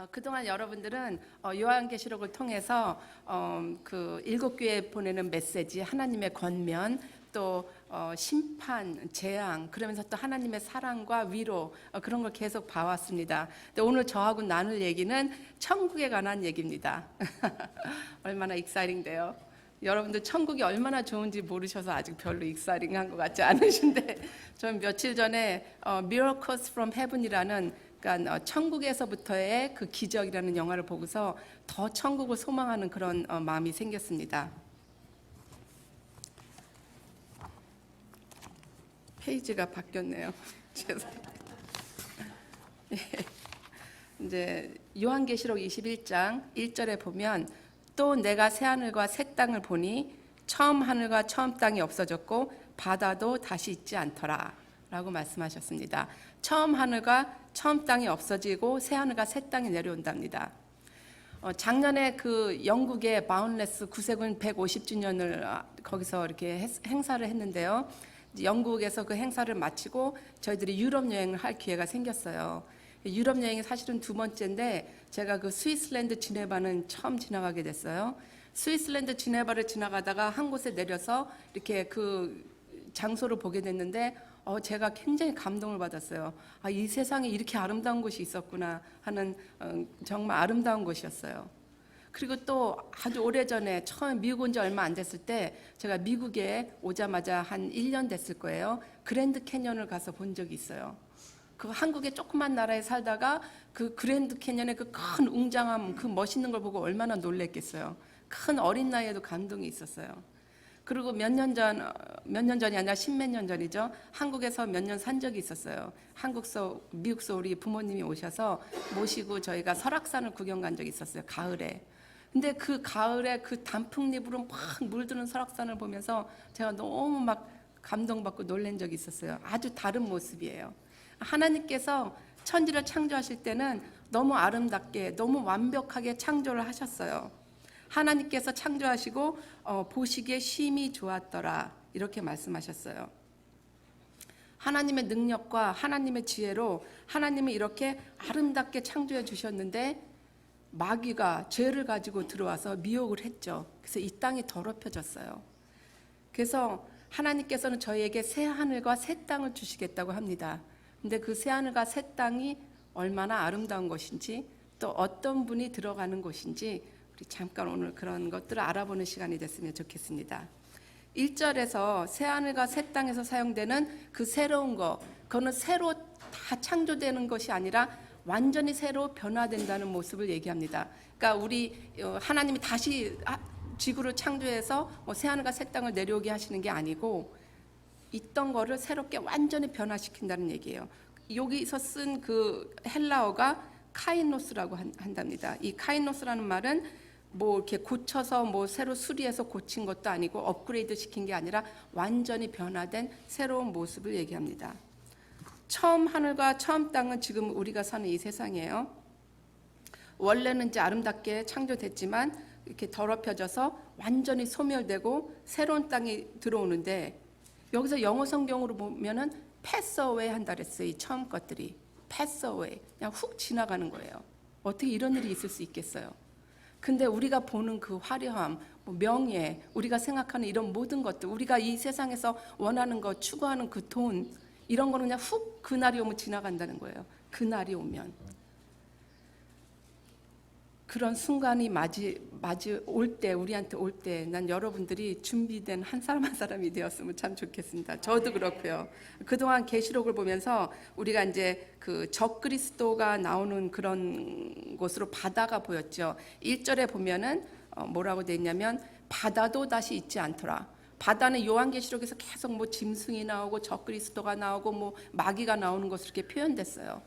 그동안 여러분들은 요한계시록을 통해서 그 일곱 교회에 보내는 메시지, 하나님의 권면, 또 심판, 재앙, 그러면서 또 하나님의 사랑과 위로, 그런 걸 계속 봐왔습니다. 근데 오늘 저하고 나눌 얘기는 천국에 관한 얘기입니다. 얼마나 익사이팅돼요. 여러분들 천국이 얼마나 좋은지 모르셔서 아직 별로 익사이팅한 것 같지 않으신데, 저는 며칠 전에 Miracles from Heaven이라는, 그러니까 천국에서부터의 그 기적이라는 영화를 보고서 더 천국을 소망하는 그런 마음이 생겼습니다. 페이지가 바뀌었네요. 죄송합니다. 이제 요한계시록 21장 1절에 보면, 또 내가 새 하늘과 새 땅을 보니 처음 하늘과 처음 땅이 없어졌고 바다도 다시 있지 않더라 라고 말씀하셨습니다. 처음 하늘과 처음 땅이 없어지고 새 하늘과 새 땅이 내려온답니다. 작년에 그 영국의 바운레스 구세군 150주년을 거기서 이렇게 행사를 했는데요. 영국에서 그 행사를 마치고 저희들이 유럽 여행을 할 기회가 생겼어요. 유럽 여행이 사실은 두 번째인데, 제가 그 스위스랜드 지네바는 처음 지나가게 됐어요. 스위스랜드 지네바를 지나가다가 한 곳에 내려서 이렇게 그 장소를 보게 됐는데, 제가 굉장히 감동을 받았어요. 이 세상에 이렇게 아름다운 곳이 있었구나 하는 정말 아름다운 곳이었어요. 그리고 또 아주 오래전에 처음 미국 온 지 얼마 안 됐을 때, 제가 미국에 오자마자 한 1년 됐을 거예요. 그랜드 캐년을 가서 본 적이 있어요. 그 한국의 조그만 나라에 살다가 그 그랜드 캐년의 그 큰 웅장함, 그 멋있는 걸 보고 얼마나 놀랬겠어요. 큰 어린 나이에도 감동이 있었어요. 그리고 몇 년 전이 아니라 십몇 년 전이죠. 한국에서 몇 년 산 적이 있었어요. 미국서 우리 부모님이 오셔서 모시고 저희가 설악산을 구경 간 적이 있었어요. 가을에. 근데 그 가을에 그 단풍잎으로 막 물드는 설악산을 보면서 제가 너무 막 감동받고 놀란 적이 있었어요. 아주 다른 모습이에요. 하나님께서 천지를 창조하실 때는 너무 아름답게, 너무 완벽하게 창조를 하셨어요. 하나님께서 창조하시고 보시기에 심히 좋았더라 이렇게 말씀하셨어요. 하나님의 능력과 하나님의 지혜로 하나님은 이렇게 아름답게 창조해 주셨는데, 마귀가 죄를 가지고 들어와서 미혹을 했죠. 그래서 이 땅이 더럽혀졌어요. 그래서 하나님께서는 저희에게 새 하늘과 새 땅을 주시겠다고 합니다. 근데 그 새 하늘과 새 땅이 얼마나 아름다운 것인지, 또 어떤 분이 들어가는 곳인지 우리 잠깐 오늘 그런 것들을 알아보는 시간이 됐으면 좋겠습니다. 1절에서 새 하늘과 새 땅에서 사용되는 그 새로운 거, 그거는 새로 다 창조되는 것이 아니라 완전히 새로 변화된다는 모습을 얘기합니다. 그러니까 우리 하나님이 다시 지구를 창조해서 새 하늘과 새 땅을 내려오게 하시는 게 아니고, 있던 거를 새롭게 완전히 변화시킨다는 얘기예요. 여기서 쓴 그 헬라어가 카이노스라고 한답니다. 이 카이노스라는 말은 뭐 이렇게 고쳐서 뭐 새로 수리해서 고친 것도 아니고 업그레이드 시킨 게 아니라 완전히 변화된 새로운 모습을 얘기합니다. 처음 하늘과 처음 땅은 지금 우리가 사는 이 세상이에요. 원래는 이제 아름답게 창조됐지만 이렇게 더럽혀져서 완전히 소멸되고 새로운 땅이 들어오는데, 여기서 영어 성경으로 보면은 pass away 한다 그랬어요. 이 처음 것들이 pass away, 그냥 훅 지나가는 거예요. 어떻게 이런 일이 있을 수 있겠어요? 근데 우리가 보는 그 화려함, 명예, 우리가 생각하는 이런 모든 것들, 우리가 이 세상에서 원하는 것, 추구하는 그 돈, 이런 거는 그냥 훅 그날이 오면 지나간다는 거예요. 그날이 오면. 그런 순간이 올 때, 우리한테 올 때, 난 여러분들이 준비된 한 사람 한 사람이 되었으면 참 좋겠습니다. 저도 그렇고요. 그동안 계시록을 보면서 우리가 이제 그 적그리스도가 나오는 그런 곳으로 바다가 보였죠. 1절에 보면은 뭐라고 돼 있냐면, 바다도 다시 있지 않더라. 바다는 요한계시록에서 계속 뭐 짐승이 나오고 적그리스도가 나오고 뭐 마귀가 나오는 것으로 이렇게 표현됐어요.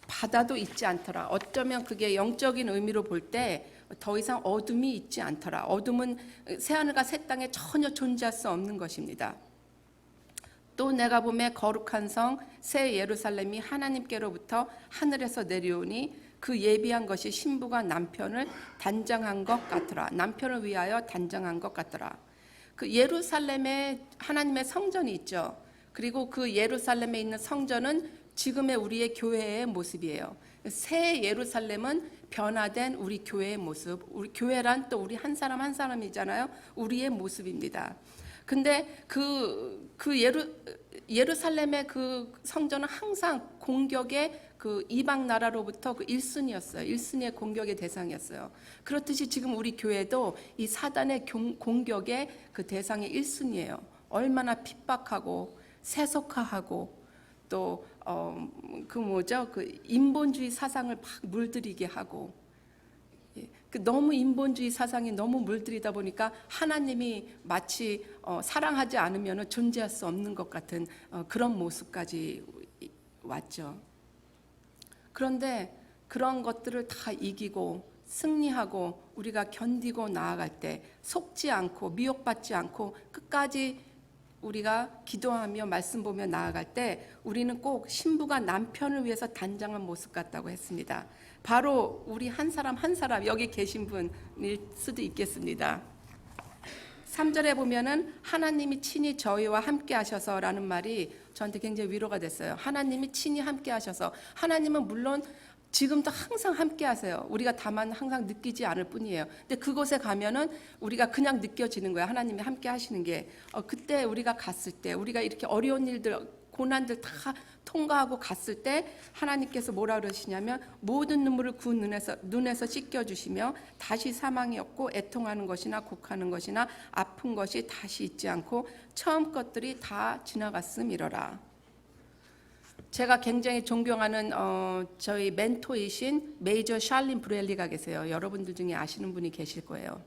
바다도 있지 않더라. 어쩌면 그게 영적인 의미로 볼 때 더 이상 어둠이 있지 않더라. 어둠은 새 하늘과 새 땅에 전혀 존재할 수 없는 것입니다. 또 내가 보매 거룩한 성 새 예루살렘이 하나님께로부터 하늘에서 내려오니 그 예비한 것이 신부가 남편을 단장한 것 같더라. 남편을 위하여 단장한 것 같더라. 그 예루살렘에 하나님의 성전이 있죠. 그리고 그 예루살렘에 있는 성전은 지금의 우리의 교회의 모습이에요. 새 예루살렘은 변화된 우리 교회의 모습. 우리 교회란 또 우리 한 사람 한 사람이잖아요. 우리의 모습입니다. 근데 예루살렘의 그 성전은 항상 공격의 그 이방 나라로부터 그 1순위였어요. 1순위의 공격의 대상이었어요. 그렇듯이 지금 우리 교회도 이 사단의 공격의 그 대상의 1순위예요. 얼마나 핍박하고 세속화하고 또 그 인본주의 사상을 막 물들이게 하고, 너무 인본주의 사상이 너무 물들이다 보니까 하나님이 마치 사랑하지 않으면 존재할 수 없는 것 같은 그런 모습까지 왔죠. 그런데 그런 것들을 다 이기고 승리하고 우리가 견디고 나아갈 때 속지 않고 미혹받지 않고 끝까지 우리가 기도하며 말씀 보며 나아갈 때 우리는 꼭 신부가 남편을 위해서 단장한 모습 같다고 했습니다. 바로 우리 한 사람 한 사람 여기 계신 분일 수도 있겠습니다. 3절에 보면은 하나님이 친히 저희와 함께 하셔서라는 말이 저한테 굉장히 위로가 됐어요. 하나님이 친히 함께 하셔서, 하나님은 물론 지금도 항상 함께 하세요. 우리가 다만 항상 느끼지 않을 뿐이에요. 근데 그곳에 가면은 우리가 그냥 느껴지는 거예요. 하나님이 함께 하시는 게. 그때 우리가 갔을 때, 우리가 이렇게 어려운 일들, 고난들 다 통과하고 갔을 때 하나님께서 뭐라 그러시냐면 모든 눈물을 그 눈에서 씻겨주시며 다시 사망이 없고 애통하는 것이나 곡하는 것이나 아픈 것이 다시 있지 않고 처음 것들이 다 지나갔음이러라. 제가 굉장히 존경하는 저희 멘토이신 메이저 샬린 브렐리가 계세요. 여러분들 중에 아시는 분이 계실 거예요.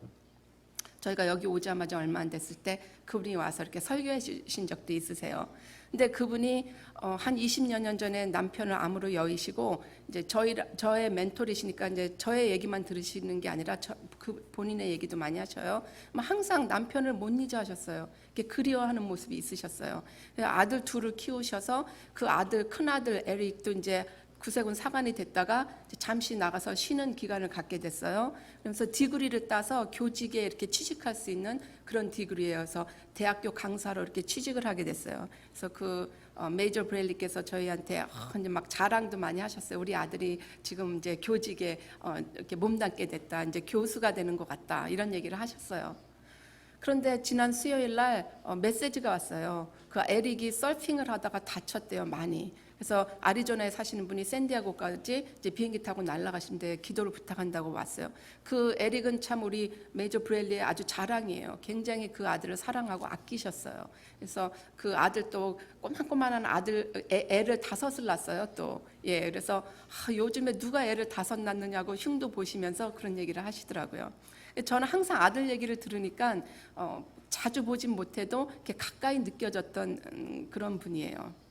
저희가 여기 오자마자 얼마 안 됐을 때 그분이 와서 이렇게 설교해 주신 적도 있으세요. 근데 그분이 한 20여 년 전에 남편을 암으로 여의시고 이제 저의 멘토리시니까 이제 저의 얘기만 들으시는 게 아니라 그 본인의 얘기도 많이 하셔요. 항상 남편을 못 잊어 하셨어요. 이렇게 그리워하는 모습이 있으셨어요. 아들 둘을 키우셔서 그 아들 큰아들 에릭도 이제 구세군 사관이 됐다가 잠시 나가서 쉬는 기간을 갖게 됐어요. 그래서 디그리를 따서 교직에 이렇게 취직할 수 있는 그런 디그리여서 대학교 강사로 이렇게 취직을 하게 됐어요. 그래서 메이저 브레일리께서 저희한테 이제 막 자랑도 많이 하셨어요. 우리 아들이 지금 이제 교직에 이렇게 몸담게 됐다. 이제 교수가 되는 것 같다. 이런 얘기를 하셨어요. 그런데 지난 수요일 날 메시지가 왔어요. 그 에릭이 서핑을 하다가 다쳤대요, 많이. 그래서 아리조나에 사시는 분이 샌디아고까지 이제 비행기 타고 날아가신데 기도를 부탁한다고 왔어요. 그 에릭은 참 우리 메이저 브렐리의 아주 자랑이에요. 굉장히 그 아들을 사랑하고 아끼셨어요. 그래서 그 아들 또 꼬만꼬만한 애를 5을 낳았어요. 또 그래서 요즘에 누가 애를 5 낳느냐고 흉도 보시면서 그런 얘기를 하시더라고요. 저는 항상 아들 얘기를 들으니까 자주 보진 못해도 이렇게 가까이 느껴졌던 그런 분이에요.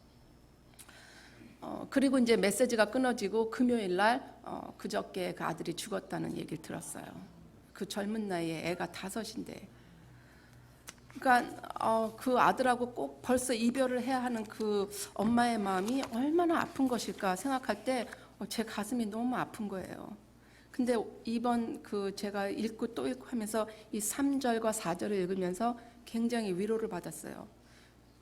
그리고 이제 메시지가 끊어지고 금요일 날 그저께 그 아들이 죽었다는 얘기를 들었어요. 그 젊은 나이에 애가 5인데. 그러니까 그 아들하고 꼭 벌써 이별을 해야 하는 그 엄마의 마음이 얼마나 아픈 것일까 생각할 때 제 가슴이 너무 아픈 거예요. 근데 이번 제가 읽고 또 읽고 하면서 이 3절과 4절을 읽으면서 굉장히 위로를 받았어요.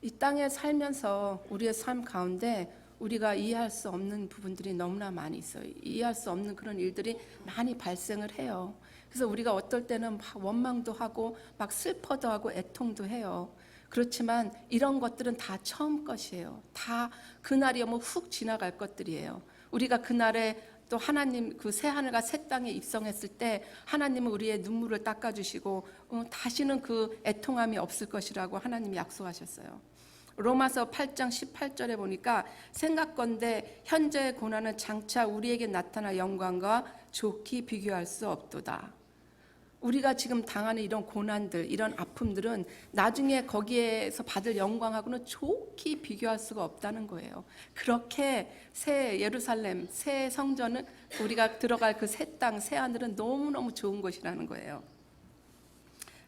이 땅에 살면서 우리의 삶 가운데 우리가 이해할 수 없는 부분들이 너무나 많이 있어요. 이해할 수 없는 그런 일들이 많이 발생을 해요. 그래서 우리가 어떨 때는 막 원망도 하고 막 슬퍼도 하고 애통도 해요. 그렇지만 이런 것들은 다 처음 것이에요. 다 그날이 오면 훅 지나갈 것들이에요. 우리가 그날에 또 하나님 그 새 하늘과 새 땅에 입성했을 때 하나님은 우리의 눈물을 닦아주시고 다시는 그 애통함이 없을 것이라고 하나님이 약속하셨어요. 로마서 8장 18절에 보니까 생각건대 현재의 고난은 장차 우리에게 나타날 영광과 좋게 비교할 수 없도다. 우리가 지금 당하는 이런 고난들, 이런 아픔들은 나중에 거기에서 받을 영광하고는 좋게 비교할 수가 없다는 거예요. 그렇게 새 예루살렘, 새 성전은 우리가 들어갈 그 새 땅, 새 하늘은 너무너무 좋은 곳이라는 거예요.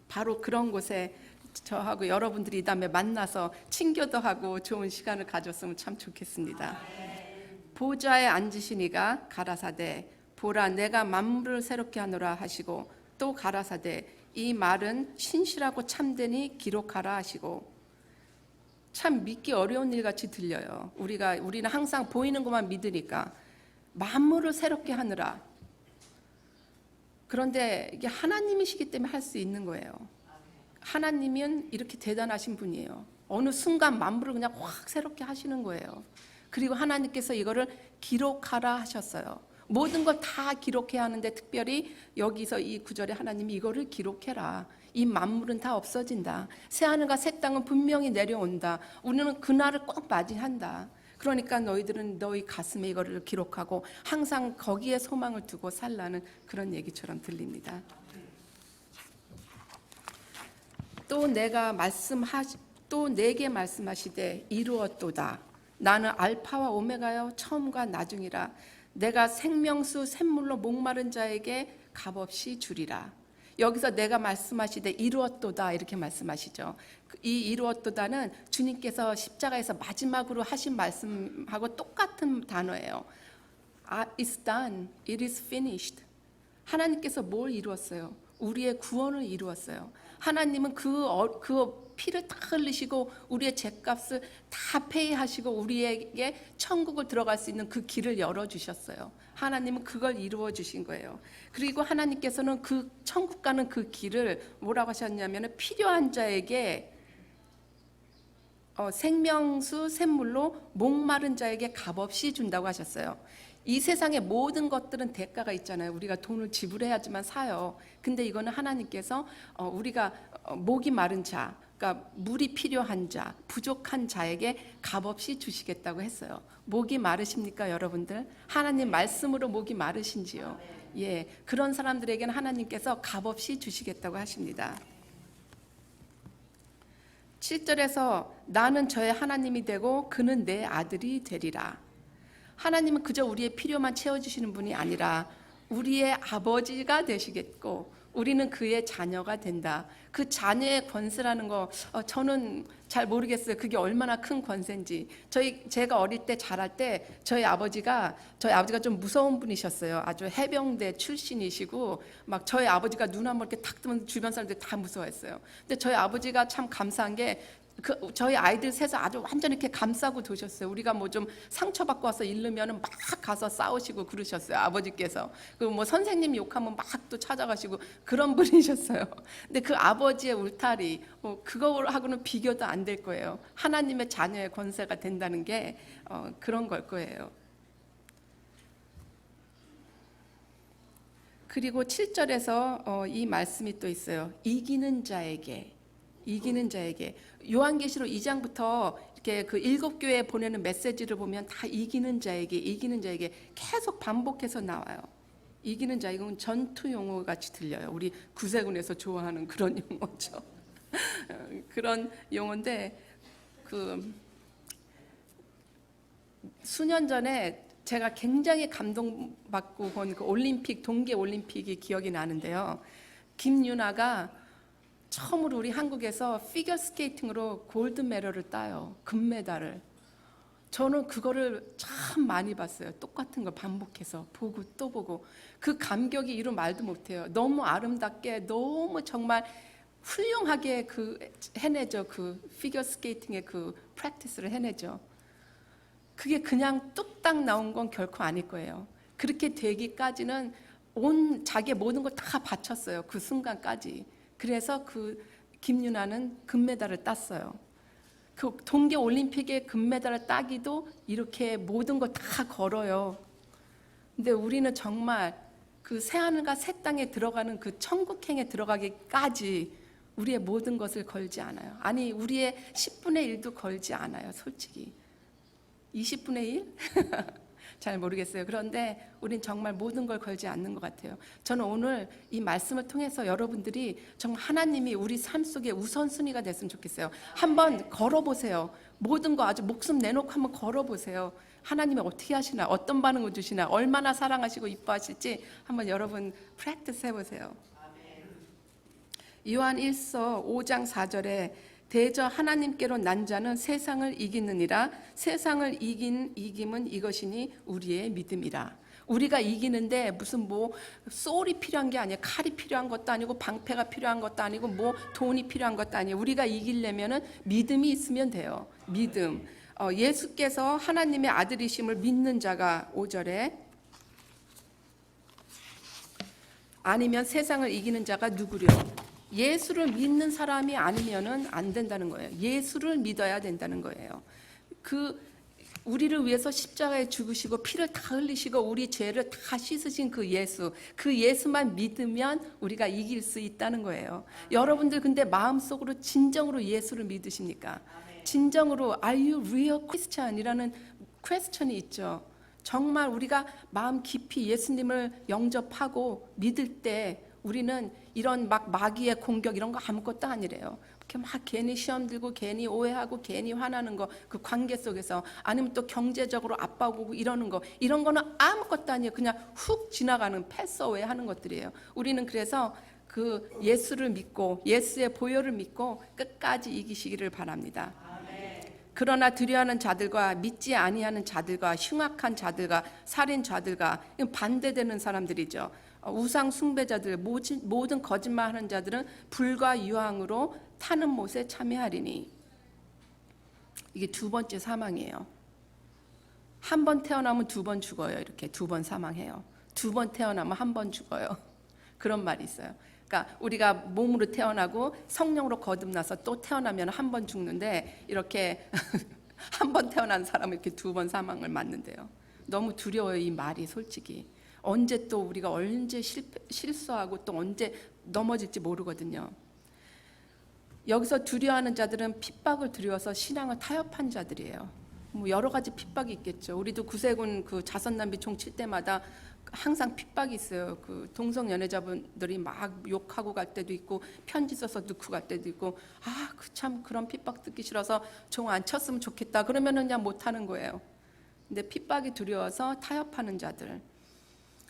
바로 그런 곳에 저하고 여러분들이 이 다음에 만나서 친교도 하고 좋은 시간을 가졌으면 참 좋겠습니다. 보좌에 앉으시니가 가라사대 보라 내가 만물을 새롭게 하노라 하시고 또 가라사대 이 말은 신실하고 참되니 기록하라 하시고 참 믿기 어려운 일 같이 들려요. 우리는 항상 보이는 것만 믿으니까 만물을 새롭게 하느라. 그런데 이게 하나님이시기 때문에 할 수 있는 거예요. 하나님은 이렇게 대단하신 분이에요. 어느 순간 만물을 그냥 확 새롭게 하시는 거예요. 그리고 하나님께서 이거를 기록하라 하셨어요. 모든 걸 다 기록해야 하는데 특별히 여기서 이 구절에 하나님이 이거를 기록해라. 이 만물은 다 없어진다. 새하늘과 새 땅은 분명히 내려온다. 우리는 그날을 꼭 맞이한다. 그러니까 너희들은 너희 가슴에 이거를 기록하고 항상 거기에 소망을 두고 살라는 그런 얘기처럼 들립니다. 또 내게 말씀하시되 이루었도다. 나는 알파와 오메가여 처음과 나중이라. 내가 생명수 샘물로 목마른 자에게 값없이 주리라. 여기서 내가 말씀하시되 이루었도다 이렇게 말씀하시죠. 이 이루었도다는 주님께서 십자가에서 마지막으로 하신 말씀하고 똑같은 단어예요. It's done. It is finished. 하나님께서 뭘 이루었어요? 우리의 구원을 이루었어요. 하나님은 그 피를 다 흘리시고 우리의 죄값을 다 페이하시고 우리에게 천국을 들어갈 수 있는 그 길을 열어주셨어요. 하나님은 그걸 이루어 주신 거예요. 그리고 하나님께서는 그 천국 가는 그 길을 뭐라고 하셨냐면 필요한 자에게 생명수 샘물로 목마른 자에게 값없이 준다고 하셨어요. 이 세상의 모든 것들은 대가가 있잖아요. 우리가 돈을 지불해야지만 사요. 근데 이거는 하나님께서 우리가 목이 마른 자, 그러니까 물이 필요한 자, 부족한 자에게 값없이 주시겠다고 했어요. 목이 마르십니까, 여러분들? 하나님 말씀으로 목이 마르신지요? 예, 그런 사람들에게는 하나님께서 값없이 주시겠다고 하십니다. 7절에서 나는 저의 하나님이 되고 그는 내 아들이 되리라. 하나님은 그저 우리의 필요만 채워주시는 분이 아니라 우리의 아버지가 되시겠고 우리는 그의 자녀가 된다. 그 자녀의 권세라는 거 저는 잘 모르겠어요. 그게 얼마나 큰 권세인지. 제가 어릴 때 자랄 때 저희 아버지가 좀 무서운 분이셨어요. 아주 해병대 출신이시고 막 저희 아버지가 눈 한번 이렇게 탁 뜨면 주변 사람들이 다 무서워했어요. 근데 저희 아버지가 참 감사한 게 저희 아이들 셋을 아주 완전히 이렇게 감싸고 두셨어요. 우리가 뭐 좀 상처받고 와서 잃으면 막 가서 싸우시고 그러셨어요. 아버지께서. 그리고 뭐 선생님 욕하면 막 또 찾아가시고 그런 분이셨어요. 근데 그 아버지의 울타리, 그거하고는 비교도 안 될 거예요. 하나님의 자녀의 권세가 된다는 게 그런 걸 거예요. 그리고 7절에서 이 말씀이 또 있어요. 이기는 자에게. 요한계시록 2장부터 이렇게 그 7교회에 보내는 메시지를 보면 다 이기는 자에게 계속 반복해서 나와요. 이기는 자, 이건 전투 용어 같이 들려요. 우리 구세군에서 좋아하는 그런 용어죠. 그런 용어인데 수년 전에 제가 굉장히 감동받고 본 그 동계 올림픽이 기억이 나는데요. 김유나가 처음으로 우리 한국에서 피겨 스케이팅으로 골드 메달을 따요. 금메달을. 저는 그거를 참 많이 봤어요. 똑같은 걸 반복해서 보고 또 보고. 그 감격이 이루 말도 못해요. 너무 아름답게, 너무 정말 훌륭하게 해내죠. 그 피겨 스케이팅의 그 프랙티스를 해내죠. 그게 그냥 뚝딱 나온 건 결코 아닐 거예요. 그렇게 되기까지는 자기의 모든 걸 다 바쳤어요. 그 순간까지. 그래서 그 김유나는 금메달을 땄어요. 그 동계 올림픽에 금메달을 따기도 이렇게 모든 걸 다 걸어요. 근데 우리는 정말 그 새하늘과 새 땅에 들어가는 그 천국행에 들어가기까지 우리의 모든 것을 걸지 않아요. 아니, 우리의 10분의 1도 걸지 않아요, 솔직히. 20분의 1? 잘 모르겠어요. 그런데 우린 정말 모든 걸 걸지 않는 것 같아요. 저는 오늘 이 말씀을 통해서 여러분들이 정말 하나님이 우리 삶 속에 우선순위가 됐으면 좋겠어요. 한번 걸어보세요. 모든 거 아주 목숨 내놓고 한번 걸어보세요. 하나님이 어떻게 하시나, 어떤 반응을 주시나, 얼마나 사랑하시고 이뻐하실지 한번 여러분 프랙티스 해보세요. 요한 1서 5장 4절에 대저 하나님께로 난 자는 세상을 이기느니라. 세상을 이긴 이김은 이것이니 우리의 믿음이라. 우리가 이기는데 무슨 뭐 소울이 필요한 게 아니에요. 칼이 필요한 것도 아니고 방패가 필요한 것도 아니고 뭐 돈이 필요한 것도 아니에요. 우리가 이기려면은 믿음이 있으면 돼요. 믿음. 예수께서 하나님의 아들이심을 믿는 자가 5절에 아니면 세상을 이기는 자가 누구려? 예수를 믿는 사람이 아니면은 안 된다는 거예요. 예수를 믿어야 된다는 거예요. 우리를 위해서 십자가에 죽으시고 피를 다 흘리시고 우리 죄를 다 씻으신 그 예수만 믿으면 우리가 이길 수 있다는 거예요. 여러분들 근데 마음속으로 진정으로 예수를 믿으십니까? 진정으로 Are you real Christian? 이라는 퀘스천이 있죠. 정말 우리가 마음 깊이 예수님을 영접하고 믿을 때 우리는 이런 막 마귀의 공격 이런 거 아무것도 아니래요. 이렇게 막 괜히 시험 들고 괜히 오해하고 괜히 화나는 거 그 관계 속에서 아니면 또 경제적으로 압박오고 이러는 거 이런 거는 아무것도 아니에요. 그냥 훅 지나가는 패스어웨이 하는 것들이에요. 우리는 그래서 그 예수를 믿고 예수의 보혈을 믿고 끝까지 이기시기를 바랍니다. 그러나 두려워하는 자들과 믿지 아니하는 자들과 흉악한 자들과 살인자들과 반대되는 사람들이죠. 우상 숭배자들 모든 거짓말하는 자들은 불과 유황으로 타는 못에 참여하리니. 이게 두 번째 사망이에요. 한 번 태어나면 두 번 죽어요. 이렇게 두 번 사망해요. 두 번 태어나면 한 번 죽어요. 그런 말이 있어요. 그러니까 우리가 몸으로 태어나고 성령으로 거듭나서 또 태어나면 한 번 죽는데 이렇게 한 번 태어난 사람은 이렇게 두 번 사망을 맞는데요. 너무 두려워요, 이 말이 솔직히. 언제 또 우리가 언제 실수하고 또 언제 넘어질지 모르거든요. 여기서 두려워하는 자들은 핍박을 두려워서 신앙을 타협한 자들이에요. 뭐 여러 가지 핍박이 있겠죠. 우리도 구세군 그 자선남비 총 칠 때마다 항상 핍박이 있어요. 그 동성 연애자분들이 막 욕하고 갈 때도 있고 편지 써서 넣고 갈 때도 있고 참 그런 핍박 듣기 싫어서 종 안 쳤으면 좋겠다. 그러면은 그냥 못 하는 거예요. 근데 핍박이 두려워서 타협하는 자들.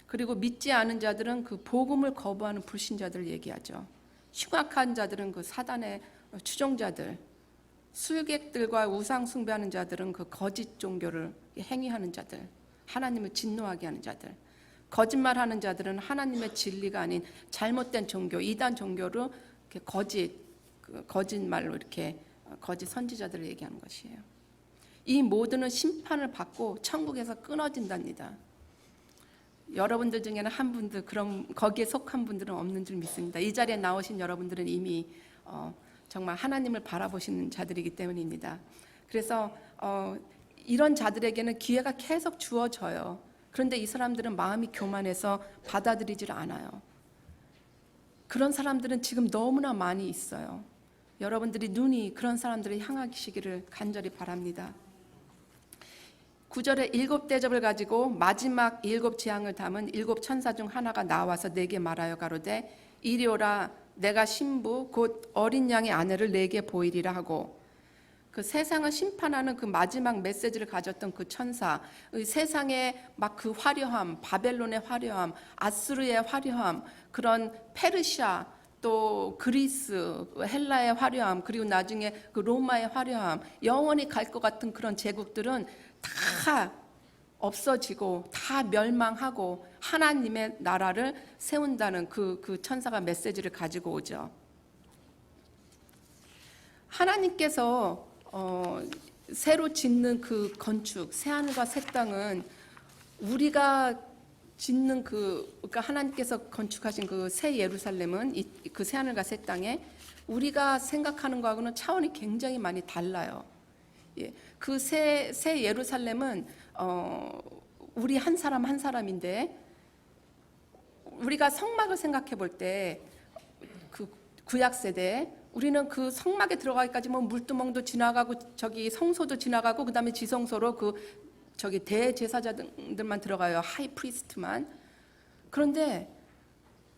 그리고 믿지 않은 자들은 그 복음을 거부하는 불신자들을 얘기하죠. 흉악한 자들은 그 사단의 추종자들, 술객들과 우상 숭배하는 자들은 그 거짓 종교를 행위하는 자들, 하나님을 진노하게 하는 자들, 거짓말하는 자들은 하나님의 진리가 아닌 잘못된 종교, 이단 종교로 이렇게 거짓말로 이렇게 거짓 선지자들을 얘기하는 것이에요. 이 모두는 심판을 받고 천국에서 끊어진답니다. 여러분들 중에는 한 분들 그런 거기에 속한 분들은 없는 줄 믿습니다. 이 자리에 나오신 여러분들은 이미 정말 하나님을 바라보시는 자들이기 때문입니다. 그래서 이런 자들에게는 기회가 계속 주어져요. 그런데 이 사람들은 마음이 교만해서 받아들이질 않아요. 그런 사람들은 지금 너무나 많이 있어요. 여러분들이 눈이 그런 사람들을 향하시기를 간절히 바랍니다. 9절에 7 대접을 가지고 마지막 7 재앙을 담은 7 천사 중 하나가 나와서 내게 말하여 가로되 이리 오라 내가 신부 곧 어린 양의 아내를 내게 보이리라 하고 그 세상을 심판하는 그 마지막 메시지를 가졌던 그 천사 세상의 막 그 화려함 바벨론의 화려함 아수르의 화려함 그런 페르시아 또 그리스 헬라의 화려함 그리고 나중에 그 로마의 화려함 영원히 갈 것 같은 그런 제국들은 다 없어지고 다 멸망하고 하나님의 나라를 세운다는 그 천사가 메시지를 가지고 오죠. 하나님께서 새로 짓는 그 건축 새하늘과 새 땅은 우리가 짓는 그러니까 하나님께서 건축하신 그 새 예루살렘은 그 새하늘과 새 땅에 우리가 생각하는 거하고는 차원이 굉장히 많이 달라요. 예, 그 새 예루살렘은 우리 한 사람 한 사람인데 우리가 성막을 생각해 볼 때 그 구약 세대 우리는 그 성막에 들어가기까지 뭐 물두멍도 지나가고 저기 성소도 지나가고 그다음에 지성소로 그 저기 대제사장들만 들어가요. 하이 프리스트만. 그런데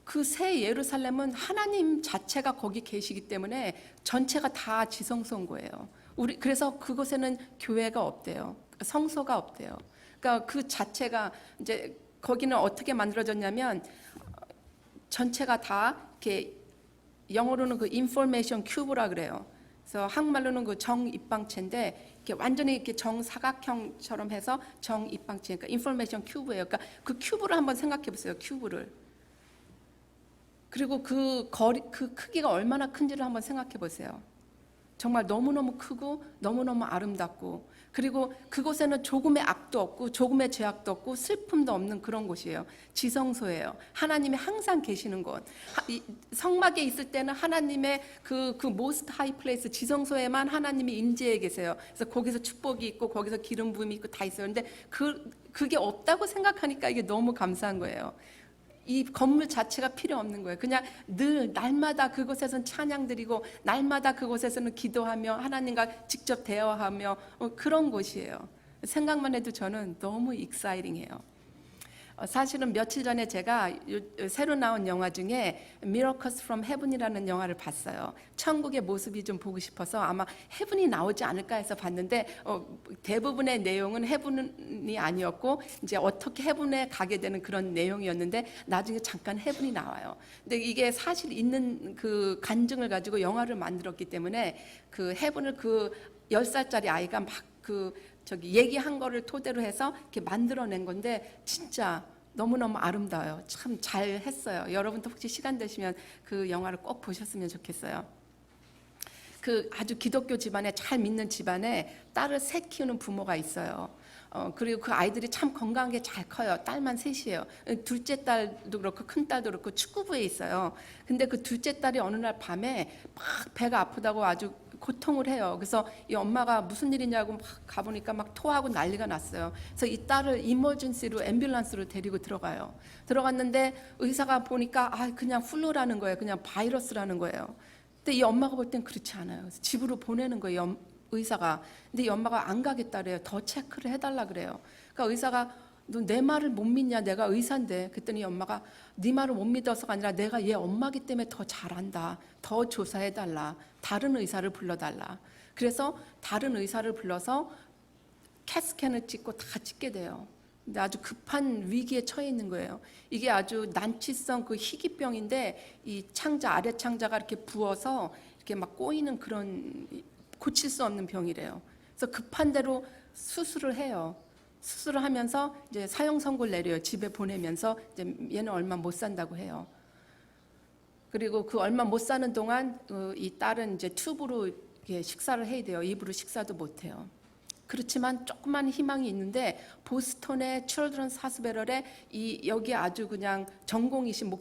그 새 예루살렘은 하나님 자체가 거기 계시기 때문에 전체가 다 지성소인 거예요. 그래서 그곳에는 교회가 없대요. 성소가 없대요. 그러니까 그 자체가 이제 거기는 어떻게 만들어졌냐면 전체가 다 이렇게 영어로는 그 인포메이션 큐브라 그래요. 그래서 한국말로는 그 정입방체인데 이렇게 완전히 이렇게 정사각형처럼 해서 정입방체, 그러니까 인포메이션 큐브예요. 그러니까 그 큐브를 한번 생각해 보세요. 큐브를. 그리고 그 거리, 그 크기가 얼마나 큰지를 한번 생각해 보세요. 정말 너무너무 크고 너무너무 아름답고, 그리고 그곳에는 조금의 악도 없고 조금의 죄악도 없고 슬픔도 없는 그런 곳이에요. 지성소예요. 하나님이 항상 계시는 곳. 성막에 있을 때는 하나님의 그 most high place, 지성소에만 하나님이 임재해 계세요. 그래서 거기서 축복이 있고 거기서 기름 부음이 있고 다 있어요. 근데 그게 없다고 생각하니까 이게 너무 감사한 거예요. 이 건물 자체가 필요 없는 거예요. 그냥 늘 날마다 그곳에서는 찬양 드리고 날마다 그곳에서는 기도하며 하나님과 직접 대화하며 그런 곳이에요. 생각만 해도 저는 너무 익사이팅해요. 사실은 며칠 전에 제가 새로 나온 영화 중에 Miracles from Heaven이라는 영화를 봤어요. 천국의 모습이 좀 보고 싶어서 아마 헤븐이 나오지 않을까 해서 봤는데 대부분의 내용은 헤븐이 아니었고 이제 어떻게 헤븐에 가게 되는 그런 내용이었는데 나중에 잠깐 헤븐이 나와요. 근데 이게 사실 있는 그 간증을 가지고 영화를 만들었기 때문에 그 헤븐을 그 10살짜리 아이가 막 얘기한 거를 토대로 해서 이렇게 만들어낸 건데 진짜 너무너무 아름다워요. 참 잘했어요. 여러분도 혹시 시간 되시면 그 영화를 꼭 보셨으면 좋겠어요. 그 아주 기독교 집안에 잘 믿는 집안에 딸을 셋 키우는 부모가 있어요. 그리고 그 아이들이 참 건강하게 잘 커요. 딸만 셋이에요. 둘째 딸도 그렇고 큰 딸도 그렇고 축구부에 있어요. 근데 그 둘째 딸이 어느 날 밤에 막 배가 아프다고 아주 고통을 해요. 그래서 이 엄마가 무슨 일이냐고 막 가보니까 막 토하고 난리가 났어요. 그래서 이 딸을 이머전시로 앰뷸런스로 데리고 들어가요. 들어갔는데 의사가 보니까 그냥 플루라는 거예요. 그냥 바이러스라는 거예요. 근데 이 엄마가 볼 땐 그렇지 않아요. 그래서 집으로 보내는 거예요. 의사가. 근데 이 엄마가 안 가겠다 그래요. 더 체크를 해달라 그래요. 그러니까 의사가 너 내 말을 못 믿냐? 내가 의사인데. 그랬더니 엄마가 네 말을 못 믿어서가 아니라 내가 얘 엄마기 때문에 더 잘한다. 더 조사해달라. 다른 의사를 불러달라. 그래서 다른 의사를 불러서 캣스캔을 찍고 다 찍게 돼요. 근데 아주 급한 위기에 처해 있는 거예요. 이게 아주 난치성 그 희귀병인데 이 창자 아래 창자가 이렇게 부어서 이렇게 막 꼬이는 그런 고칠 수 없는 병이래요. 그래서 급한 대로 수술을 해요. 수술을 하면서 이제 사형 선고를 내려요. 집에 보내면서 이제 얘는 얼마 못 산다고 해요. 그리고 그 얼마 못 사는 동안 이 딸은 이제 튜브로 식사를 해야 돼요. 입으로 식사도 못 해요. 그렇지만 조그만 희망이 있는데 보스턴의 칠드런스 하스피털에 여기 아주 그냥 전공이신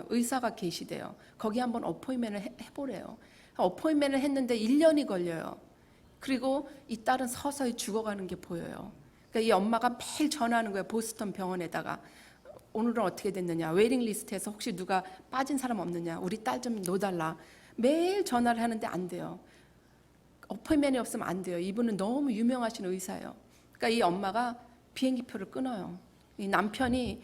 의사가 계시대요. 거기 한번 어포인트를 해보래요. 어포인트를 했는데 1년이 걸려요. 그리고 이 딸은 서서히 죽어가는 게 보여요. 그러니까 이 엄마가 매일 전화하는 거예요. 보스턴 병원에다가. 오늘은 어떻게 됐느냐. 웨이팅 리스트에서 혹시 누가 빠진 사람 없느냐. 우리 딸 좀 넣어달라. 매일 전화를 하는데 안 돼요. 어포인트ment이 없으면 안 돼요. 이분은 너무 유명하신 의사예요. 그러니까 이 엄마가 비행기표를 끊어요. 이 남편이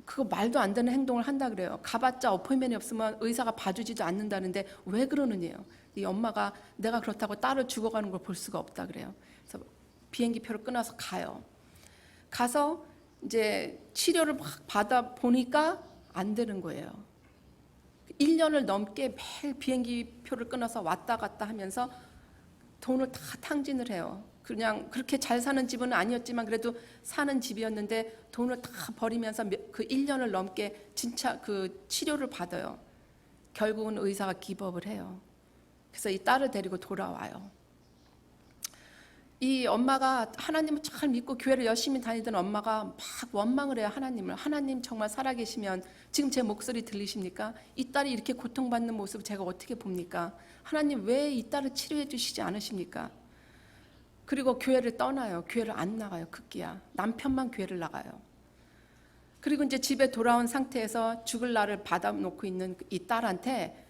그거 말도 안 되는 행동을 한다 그래요. 가봤자 어포인트ment이 없으면 의사가 봐주지도 않는다는데 왜 그러느냐요. 이 엄마가 내가 그렇다고 딸을 죽어가는 걸 볼 수가 없다 그래요. 그래서 비행기표를 끊어서 가요. 가서 이제 치료를 막 받아 보니까 안 되는 거예요. 1년을 넘게 매일 비행기표를 끊어서 왔다 갔다 하면서 돈을 다 탕진을 해요. 그냥 그렇게 잘 사는 집은 아니었지만 그래도 사는 집이었는데 돈을 다 버리면서 그 1년을 넘게 진짜 그 치료를 받아요. 결국은 의사가 기법을 해요. 그래서 이 딸을 데리고 돌아와요. 이 엄마가 하나님을 잘 믿고 교회를 열심히 다니던 엄마가 막 원망을 해요. 하나님을. 하나님 정말 살아계시면 지금 제 목소리 들리십니까? 이 딸이 이렇게 고통받는 모습을 제가 어떻게 봅니까? 하나님 왜 이 딸을 치료해 주시지 않으십니까? 그리고 교회를 떠나요. 교회를 안 나가요. 급기야. 남편만 교회를 나가요. 그리고 이제 집에 돌아온 상태에서 죽을 날을 받아놓고 있는 이 딸한테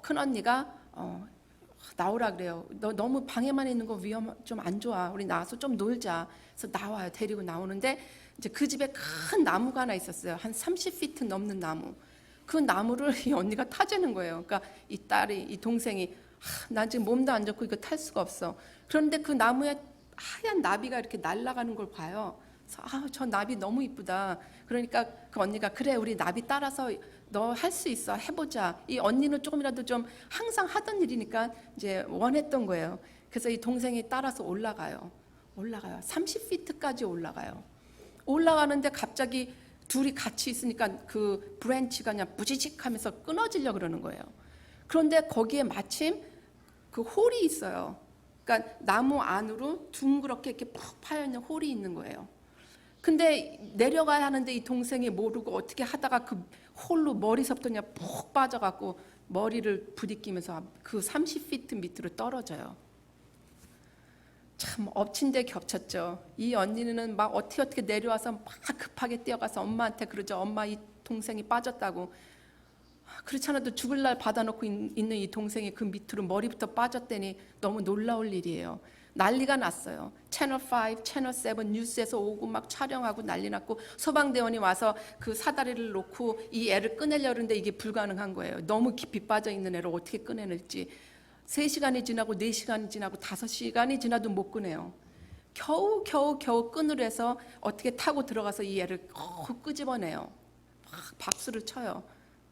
큰언니가 나오라 그래요. 너 너무 방에만 있는 거 좀 안 좋아. 우리 나와서 좀 놀자. 그래서 나와요. 데리고 나오는데 이제 그 집에 큰 나무가 하나 있었어요. 한 30피트 넘는 나무. 그 나무를 이 언니가 타재는 거예요. 그러니까 이 동생이 난 지금 몸도 안 좋고 이거 탈 수가 없어. 그런데 그 나무에 하얀 나비가 이렇게 날아가는 걸 봐요. 그래서 저 나비 너무 이쁘다. 그러니까 그 언니가 그래 우리 나비 따라서 너 할 수 있어 해보자. 이 언니는 조금이라도 좀 항상 하던 일이니까 이제 원했던 거예요. 그래서 이 동생이 따라서 올라가요. 30피트까지 올라가요. 올라가는데 갑자기 둘이 같이 있으니까 그 브랜치가 그냥 부지직하면서 끊어지려 그러는 거예요. 그런데 거기에 마침 그 홀이 있어요. 그러니까 나무 안으로 둥그렇게 이렇게 푹 파여 있는 홀이 있는 거예요. 근데 내려가야 하는데 이 동생이 모르고 어떻게 하다가 그 홀로 머리서부터 그냥 푹 빠져갖고 머리를 부딪히면서 그 30피트 밑으로 떨어져요. 참 엎친 데 겹쳤죠. 이 언니는 막 어떻게 내려와서 막 급하게 뛰어가서 엄마한테 그러죠. 엄마 이 동생이 빠졌다고. 그렇지 않아도 죽을 날 받아놓고 있는 이 동생이 그 밑으로 머리부터 빠졌다니 너무 놀라울 일이에요. 난리가 났어요. 채널 5, 채널 7 뉴스에서 오고 막 촬영하고 난리 났고 소방대원이 와서 그 사다리를 놓고 이 애를 꺼내려는데 이게 불가능한 거예요. 너무 깊이 빠져 있는 애를 어떻게 꺼내낼지. 3시간이 지나고 4시간이 지나고 5시간이 지나도 못 꺼내요. 겨우 끈을 해서 어떻게 타고 들어가서 이 애를 끄집어내요. 막 박수를 쳐요.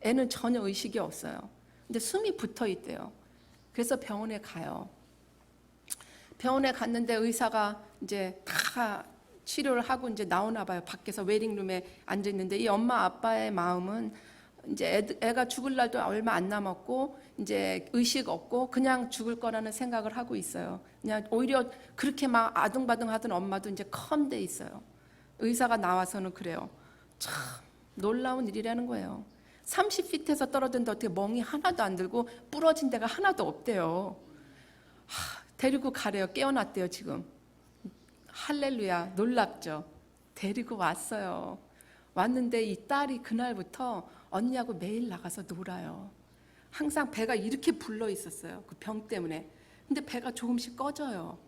애는 전혀 의식이 없어요. 근데 숨이 붙어 있대요. 그래서 병원에 가요. 병원에 갔는데 의사가 이제 다 치료를 하고 이제 나오나 봐요. 밖에서 웨이팅룸에 앉아 있는데 이 엄마 아빠의 마음은 이제 애가 죽을 날도 얼마 안 남았고 이제 의식 없고 그냥 죽을 거라는 생각을 하고 있어요. 그냥 오히려 그렇게 막 아둥바둥 하던 엄마도 이제 컴돼 있어요. 의사가 나와서는 그래요. 참 놀라운 일이라는 거예요. 30피트에서 떨어졌는데 어떻게 멍이 하나도 안 들고 부러진 데가 하나도 없대요. 데리고 가래요. 깨어났대요 지금. 할렐루야. 놀랍죠. 데리고 왔어요. 왔는데 이 딸이 그날부터 언니하고 매일 나가서 놀아요. 항상 배가 이렇게 불러 있었어요. 그 병 때문에. 근데 배가 조금씩 꺼져요.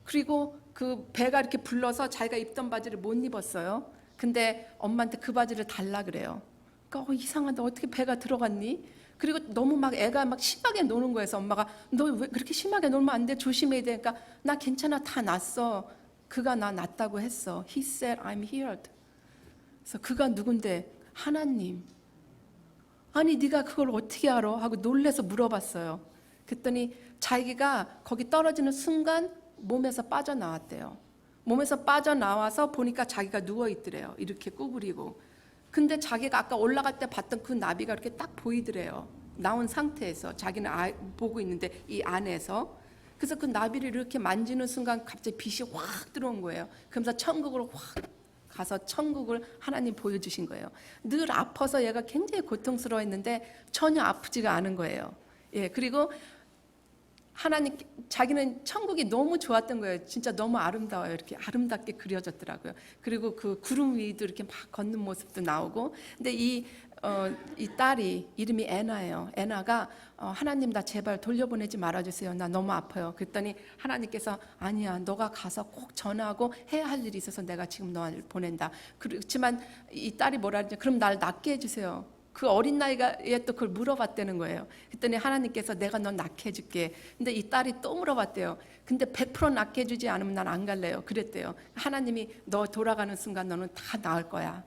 그리고 그 배가 이렇게 불러서 자기가 입던 바지를 못 입었어요. 근데 엄마한테 그 바지를 달라 그래요. 그러니까 이상한데 어떻게 배가 들어갔니? 그리고 너무 막 애가 막 심하게 노는 거여서 엄마가 너 왜 그렇게 심하게 놀면 안 돼? 조심해야 돼. 그러니까 나 괜찮아. 다 났어. 그가 나 났다고 했어. He said I'm healed. 그래서 그가 누군데? 하나님. 아니 네가 그걸 어떻게 알아? 하고 놀래서 물어봤어요. 그랬더니 자기가 거기 떨어지는 순간 몸에서 빠져나왔대요. 몸에서 빠져나와서 보니까 자기가 누워있더래요. 이렇게 구부리고. 근데 자기가 아까 올라갈 때 봤던 그 나비가 이렇게 딱 보이더래요. 나온 상태에서 자기는 보고 있는데 이 안에서. 그래서 그 나비를 이렇게 만지는 순간 갑자기 빛이 확 들어온 거예요. 그러면서 천국으로 확 가서 천국을 하나님 보여주신 거예요. 늘 아파서 얘가 굉장히 고통스러워했는데 전혀 아프지가 않은 거예요. 예, 그리고 하나님 자기는 천국이 너무 좋았던 거예요. 진짜 너무 아름다워요. 이렇게 아름답게 그려졌더라고요. 그리고 그 구름 위도 이렇게 막 걷는 모습도 나오고. 근데 이 딸이 이름이 애나예요. 애나가 하나님 나 제발 돌려보내지 말아주세요. 나 너무 아파요. 그랬더니 하나님께서 아니야 너가 가서 꼭 전화하고 해야 할 일이 있어서 내가 지금 너를 보낸다. 그렇지만 이 딸이 뭐라 하지? 그럼 날 낫게 해주세요. 그 어린 나이에 또 그걸 물어봤다는 거예요. 그랬더니 하나님께서 내가 넌 낫게 해줄게. 근데 이 딸이 또 물어봤대요. 근데 100% 낫게 해주지 않으면 난 안 갈래요. 그랬대요. 하나님이 너 돌아가는 순간 너는 다 나을 거야.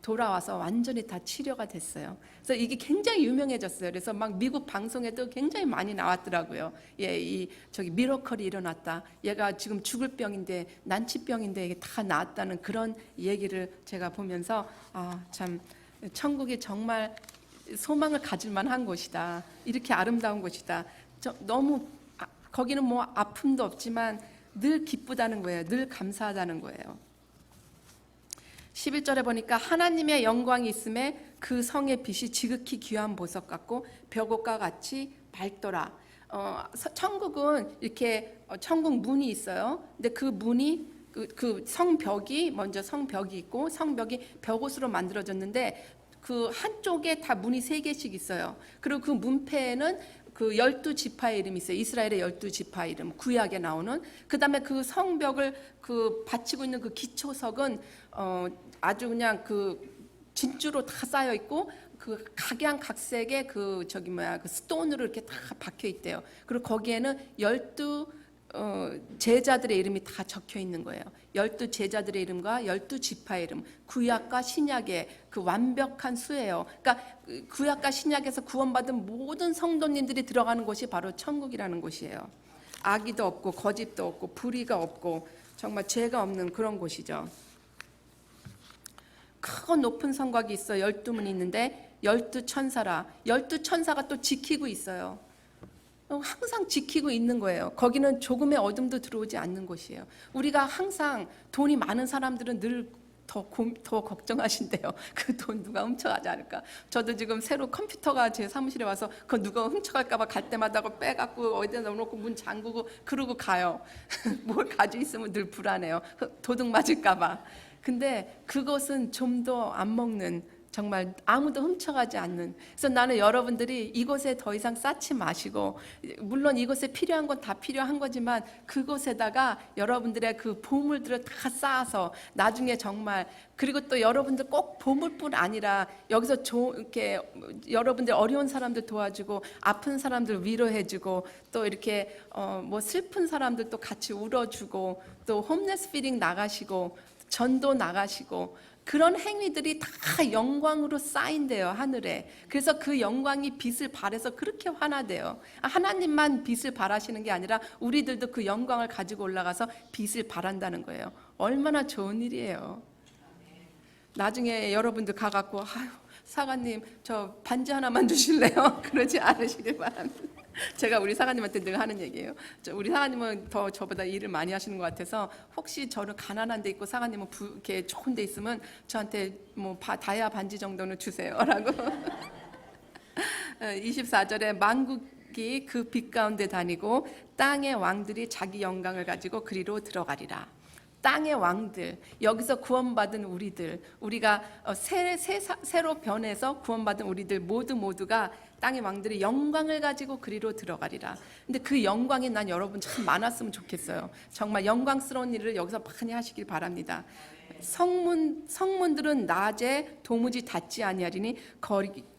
돌아와서 완전히 다 치료가 됐어요. 그래서 이게 굉장히 유명해졌어요. 그래서 막 미국 방송에도 굉장히 많이 나왔더라고요. 예, 저기 미러컬이 일어났다. 얘가 지금 죽을 병인데 난치병인데 이게 다 나았다는 그런 얘기를 제가 보면서 참 천국이 정말 소망을 가질 만한 곳이다. 이렇게 아름다운 곳이다. 너무 거기는 뭐 아픔도 없지만 늘 기쁘다는 거예요. 늘 감사하다는 거예요. 11절에 보니까 하나님의 영광이 있음에 그 성의 빛이 지극히 귀한 보석 같고 벽옥과 같이 밝더라. 천국은 이렇게 천국 문이 있어요. 근데 그 문이 그 성벽이 먼저 성벽이 있고 성벽이 벽옷으로 만들어졌는데 그 한쪽에 다 문이 3개씩 있어요. 그리고 그 문패에는 그 12지파의 이름이 있어요. 이스라엘의 12지파 이름, 구약에 나오는. 그다음에 그 성벽을 그 받치고 있는 그 기초석은 아주 그냥 그 진주로 다 쌓여 있고 그 각양각색의 그 스톤으로 이렇게 다 박혀 있대요. 그리고 거기에는 12 제자들의 이름이 다 적혀 있는 거예요. 12 제자들의 이름과 12 지파의 이름, 구약과 신약의 그 완벽한 수예요. 그러니까 구약과 신약에서 구원받은 모든 성도님들이 들어가는 곳이 바로 천국이라는 곳이에요. 악의도 없고 거짓도 없고 불의가 없고 정말 죄가 없는 그런 곳이죠. 크고 높은 성곽이 있어 12문이 있는데 12 천사라, 12 천사가 또 지키고 있어요. 항상 지키고 있는 거예요. 거기는 조금의 어둠도 들어오지 않는 곳이에요. 우리가 항상 돈이 많은 사람들은 늘 더 걱정하신대요. 그 돈 누가 훔쳐가지 않을까. 저도 지금 새로 컴퓨터가 제 사무실에 와서 그거 누가 훔쳐갈까 봐 갈 때마다 그거 빼갖고 어디다 넣어놓고 문 잠그고 그러고 가요. 뭘 가지고 있으면 늘 불안해요. 도둑 맞을까 봐. 근데 그것은 좀 더 안 먹는, 정말 아무도 훔쳐가지 않는. 그래서 나는 여러분들이 이곳에 더 이상 쌓지 마시고, 물론 이곳에 필요한 건 다 필요한 거지만 그곳에다가 여러분들의 그 보물들을 다 쌓아서 나중에 정말, 그리고 또 여러분들 꼭 보물뿐 아니라 여기서 이렇게 여러분들 어려운 사람들 도와주고 아픈 사람들 위로해주고 또 이렇게 뭐 슬픈 사람들도 같이 울어주고 또 홈레스 피딩 나가시고 전도 나가시고 그런 행위들이 다 영광으로 쌓인대요, 하늘에. 그래서 그 영광이 빛을 발해서 그렇게 환하대요. 하나님만 빛을 발하시는 게 아니라 우리들도 그 영광을 가지고 올라가서 빛을 발한다는 거예요. 얼마나 좋은 일이에요. 나중에 여러분들 가갖고 아유, 사관님 저 반지 하나만 주실래요? 그러지 않으시길 바랍니다. 제가 우리 사관님한테 늘 하는 얘기예요. 우리 사관님은 더 저보다 일을 많이 하시는 것 같아서 혹시 저는 가난한 데 있고 사관님은 이렇게 좋은 데 있으면 저한테 뭐 다이아 반지 정도는 주세요라고. 24절에 만국이 그 빛 가운데 다니고 땅의 왕들이 자기 영광을 가지고 그리로 들어가리라. 땅의 왕들, 여기서 구원받은 우리들, 우리가 새로 변해서 구원받은 우리들 모두가 땅의 왕들이 영광을 가지고 그리로 들어가리라. 근데 그 영광이 난 여러분 참 많았으면 좋겠어요. 정말 영광스러운 일을 여기서 많이 하시길 바랍니다. 성문들은 낮에 도무지 닿지 아니하리니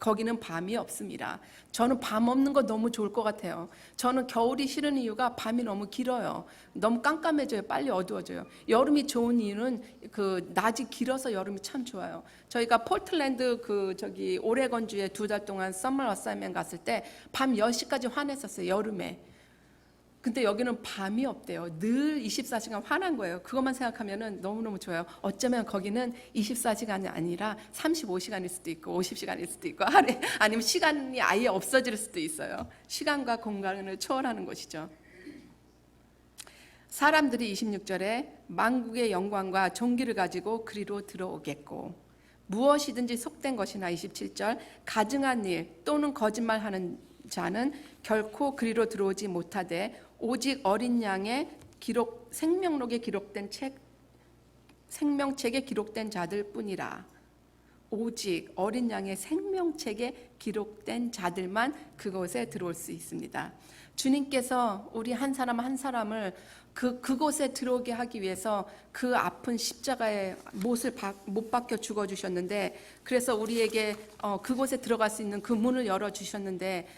거기는 밤이 없습니다. 저는 밤 없는 거 너무 좋을 것 같아요. 저는 겨울이 싫은 이유가 밤이 너무 길어요. 너무 깜깜해져요. 빨리 어두워져요. 여름이 좋은 이유는 그 낮이 길어서 여름이 참 좋아요. 저희가 포틀랜드 오레건주에 2달 동안 서머 어사이먼 갔을 때 밤 10시까지 환했었어요. 여름에. 근데 여기는 밤이 없대요. 늘 24시간 환한 거예요. 그것만 생각하면 너무너무 좋아요. 어쩌면 거기는 24시간이 아니라 35시간일 수도 있고 50시간일 수도 있고 아니면 시간이 아예 없어질 수도 있어요. 시간과 공간을 초월하는 것이죠. 사람들이 26절에 만국의 영광과 존귀를 가지고 그리로 들어오겠고 무엇이든지 속된 것이나 27절 가증한 일 또는 거짓말하는 자는 결코 그리로 들어오지 못하되 오직 어린 양의 생명록에 기록된 생명책에 기록된 자들 뿐이라. 오직 어린 양의 생명책에 기록된 자들만 그곳에 들어올 수 있습니다. 주님께서 우리 한 사람 한 사람을 그곳에 들어오게 하기 위해서 그 아픈 십자가의 못을 못 박혀 죽어주셨는데, 그래서 우리에게 그곳에 들어갈 수 있는 그 문을 열어주셨는데,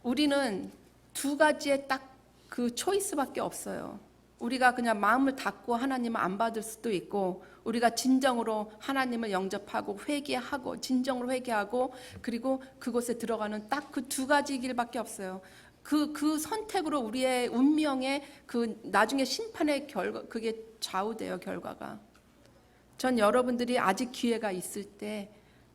우리는 2가지의 딱 그 초이스밖에 없어요. 우리가 그냥 마음을 닫고 하나님을 안 받을 수도 있고, 우리가 진정으로 하나님을 영접하고 회개하고 진정으로 회개하고 그리고 그곳에 들어가는 딱 그 2가지 길밖에 없어요. 그 선택으로 우리의 운명의 그 나중에 심판의 결과, 그게 좌우돼요. 결과가. 전 여러분들이 아직 기회가 있을 때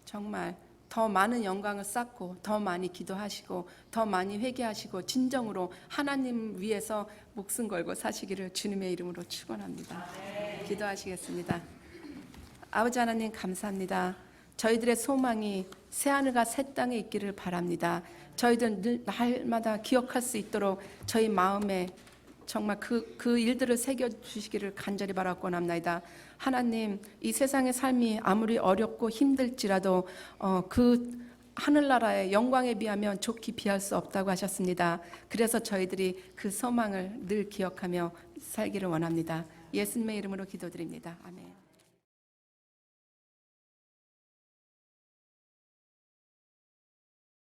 정말 더 많은 영광을 쌓고 더 많이 기도하시고 더 많이 회개하시고 진정으로 하나님 위해서 목숨 걸고 사시기를 주님의 이름으로 축원합니다. 기도하시겠습니다. 아버지 하나님 감사합니다. 저희들의 소망이 새하늘과 새 땅에 있기를 바랍니다. 저희들 늘 날마다 기억할 수 있도록 저희 마음에 정말 그 일들을 새겨주시기를 간절히 바라옵나이다. 하나님, 이 세상의 삶이 아무리 어렵고 힘들지라도 그 하늘나라의 영광에 비하면 좋게 비할 수 없다고 하셨습니다. 그래서 저희들이 그 소망을 늘 기억하며 살기를 원합니다. 예수님의 이름으로 기도드립니다. 아멘.